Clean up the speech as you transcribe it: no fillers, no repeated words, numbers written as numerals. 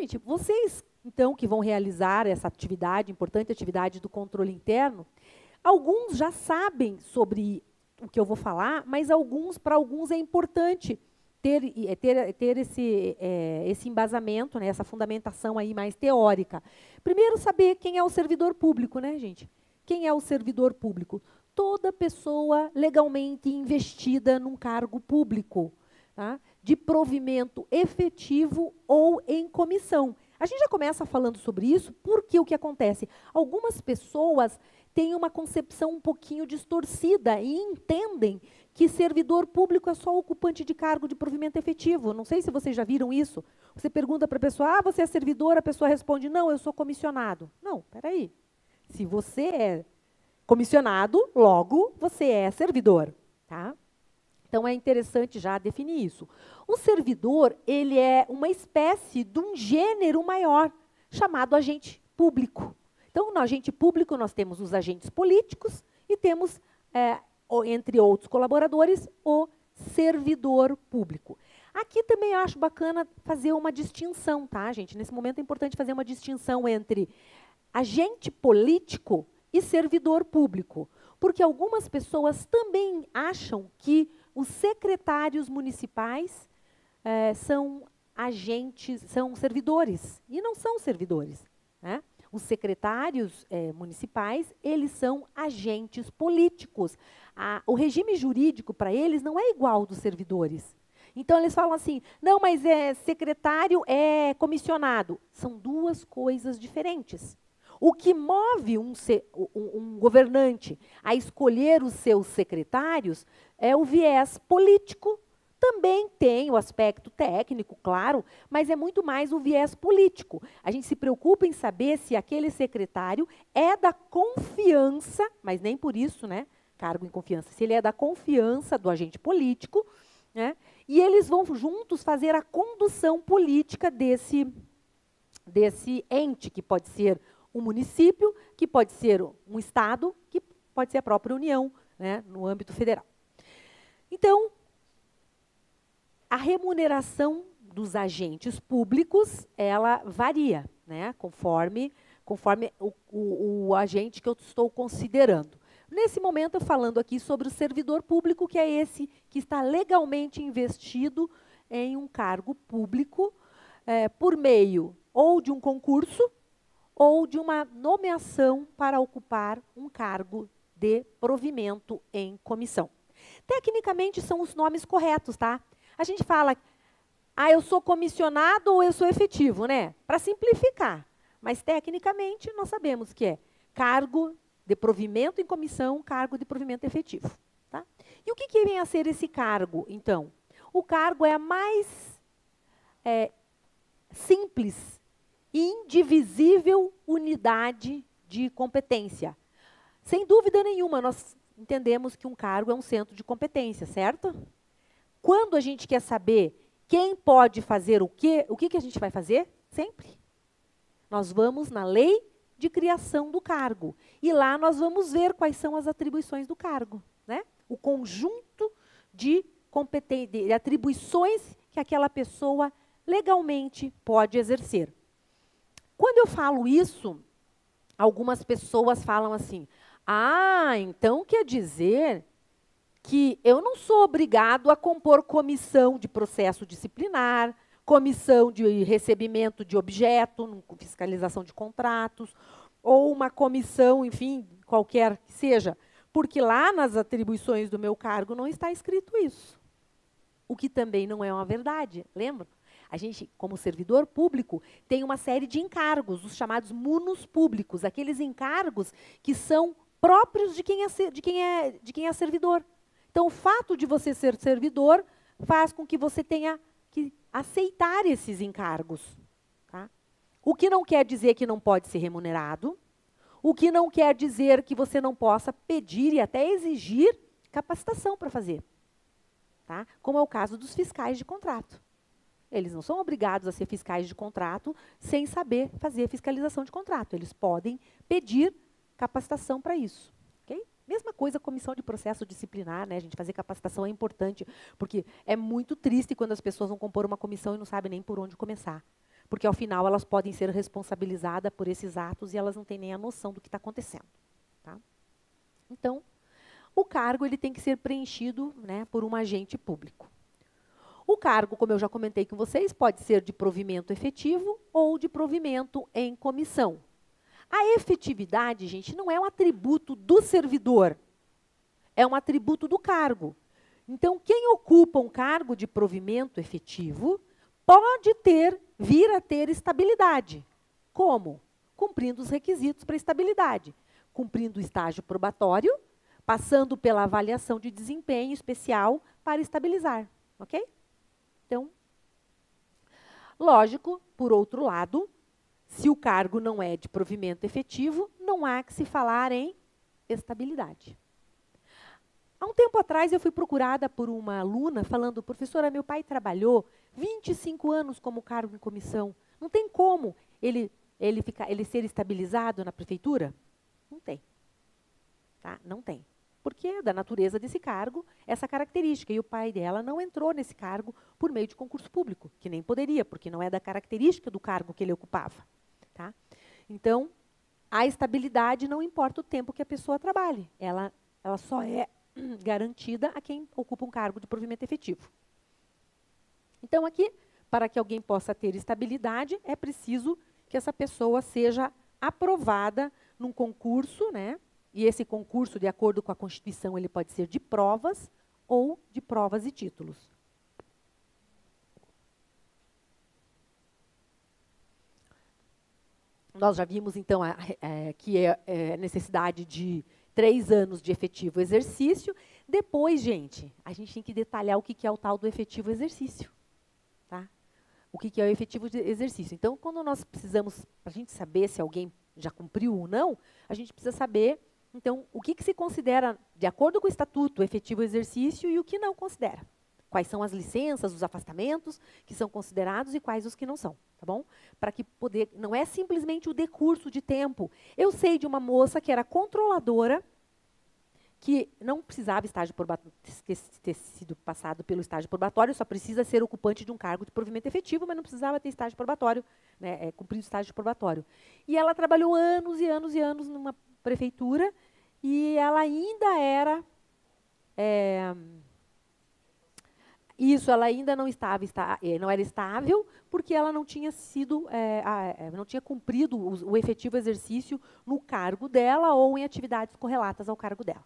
Gente, vocês, então, que vão realizar essa atividade, importante atividade do controle interno, alguns já sabem sobre o que eu vou falar, mas para alguns é importante ter esse embasamento, né, essa fundamentação aí mais teórica. Primeiro, saber quem é o servidor público, né, gente? Quem é o servidor público? Toda pessoa legalmente investida num cargo público, tá? De provimento efetivo ou em comissão. A gente já começa falando sobre isso porque o que acontece? Algumas pessoas têm uma concepção um pouquinho distorcida e entendem que servidor público é só ocupante de cargo de provimento efetivo. Não sei se vocês já viram isso. Você pergunta para a pessoa, ah, você é servidor? A pessoa responde, não, eu sou comissionado. Não, peraí. Se você é comissionado, logo você é servidor, tá? Então, é interessante já definir isso. O servidor, ele é uma espécie de um gênero maior, chamado agente público. Então, no agente público, nós temos os agentes políticos e temos, entre outros colaboradores, o servidor público. Aqui também acho bacana fazer uma distinção, tá, gente? Nesse momento é importante fazer uma distinção entre agente político e servidor público, porque algumas pessoas também acham que os secretários municipais são agentes, são servidores, e não são servidores, né? Os secretários municipais, eles são agentes políticos. O regime jurídico para eles não é igual ao dos servidores. Então, eles falam assim, não, mas secretário é comissionado. São duas coisas diferentes. O que move um governante a escolher os seus secretários é o viés político. Também tem o aspecto técnico, claro, mas é muito mais o viés político. A gente se preocupa em saber se aquele secretário é da confiança, mas nem por isso, né, cargo em confiança, se ele é da confiança do agente político, né, e eles vão juntos fazer a condução política desse ente, que pode ser um município, que pode ser um estado, que pode ser a própria União, né, no âmbito federal. Então, a remuneração dos agentes públicos, ela varia, né, conforme o agente que eu estou considerando. Nesse momento, eu falando aqui sobre o servidor público, que é esse que está legalmente investido em um cargo público, por meio ou de um concurso, ou de uma nomeação para ocupar um cargo de provimento em comissão. Tecnicamente, são os nomes corretos, tá? A gente fala, eu sou comissionado ou eu sou efetivo, né? Para simplificar. Mas, tecnicamente, nós sabemos que é cargo de provimento em comissão, cargo de provimento efetivo. Tá? E o que vem a ser esse cargo, então? O cargo é a mais simples e indivisível unidade de competência. Sem dúvida nenhuma, nós entendemos que um cargo é um centro de competência, certo? Quando a gente quer saber quem pode fazer o que a gente vai fazer? Sempre. Nós vamos na lei de criação do cargo. E lá nós vamos ver quais são as atribuições do cargo, né? O conjunto de atribuições que aquela pessoa legalmente pode exercer. Quando eu falo isso, algumas pessoas falam assim, então quer dizer que eu não sou obrigado a compor comissão de processo disciplinar, comissão de recebimento de objeto, fiscalização de contratos, ou uma comissão, enfim, qualquer que seja, porque lá nas atribuições do meu cargo não está escrito isso. O que também não é uma verdade, lembra? A gente, como servidor público, tem uma série de encargos, os chamados munus públicos, aqueles encargos que são próprios de quem é servidor. Então, o fato de você ser servidor faz com que você tenha que aceitar esses encargos. Tá? O que não quer dizer que não pode ser remunerado, o que não quer dizer que você não possa pedir e até exigir capacitação para fazer. Tá? Como é o caso dos fiscais de contrato. Eles não são obrigados a ser fiscais de contrato sem saber fazer fiscalização de contrato. Eles podem pedir capacitação para isso. Okay? Mesma coisa a comissão de processo disciplinar, né? A gente fazer capacitação é importante, porque é muito triste quando as pessoas vão compor uma comissão e não sabem nem por onde começar. porque ao final elas podem ser responsabilizadas por esses atos e elas não têm nem a noção do que está acontecendo. Tá? Então, o cargo ele tem que ser preenchido, né, por um agente público. O cargo, como eu já comentei com vocês, pode ser de provimento efetivo ou de provimento em comissão. A efetividade, gente, não é um atributo do servidor, é um atributo do cargo. Então, quem ocupa um cargo de provimento efetivo pode vir a ter estabilidade. Como? Cumprindo os requisitos para estabilidade. Cumprindo o estágio probatório, passando pela avaliação de desempenho especial para estabilizar. Ok? Então, lógico, por outro lado, se o cargo não é de provimento efetivo, não há que se falar em estabilidade. Há um tempo atrás, eu fui procurada por uma aluna falando, professora, meu pai trabalhou 25 anos como cargo em comissão. Não tem como ele ser estabilizado na prefeitura? Não tem. Tá? Não tem. Porque é da natureza desse cargo, essa característica. E o pai dela não entrou nesse cargo por meio de concurso público, que nem poderia, porque não é da característica do cargo que ele ocupava. Tá? Então, a estabilidade não importa o tempo que a pessoa trabalhe. Ela só é garantida a quem ocupa um cargo de provimento efetivo. Então, aqui, para que alguém possa ter estabilidade, é preciso que essa pessoa seja aprovada num concurso, né? E esse concurso, de acordo com a Constituição, ele pode ser de provas ou de provas e títulos. Nós já vimos, então, que é necessidade de 3 anos de efetivo exercício. Depois, gente, a gente tem que detalhar o que é o tal do efetivo exercício. Tá? O que é o efetivo exercício. Então, quando nós precisamos, para a gente saber se alguém já cumpriu ou não, a gente precisa saber, então, o que se considera, de acordo com o estatuto, efetivo exercício e o que não considera. Quais são as licenças, os afastamentos que são considerados e quais os que não são, tá bom? Para que poder, não é simplesmente o decurso de tempo. Eu sei de uma moça que era controladora, que não precisava ter sido passado pelo estágio probatório, só precisa ser ocupante de um cargo de provimento efetivo, mas não precisava ter estágio probatório, né, cumprir o estágio probatório. E ela trabalhou anos e anos e anos numa prefeitura e ela ainda era... ela ainda não era estável, porque ela não tinha sido, não tinha cumprido o efetivo exercício no cargo dela ou em atividades correlatas ao cargo dela.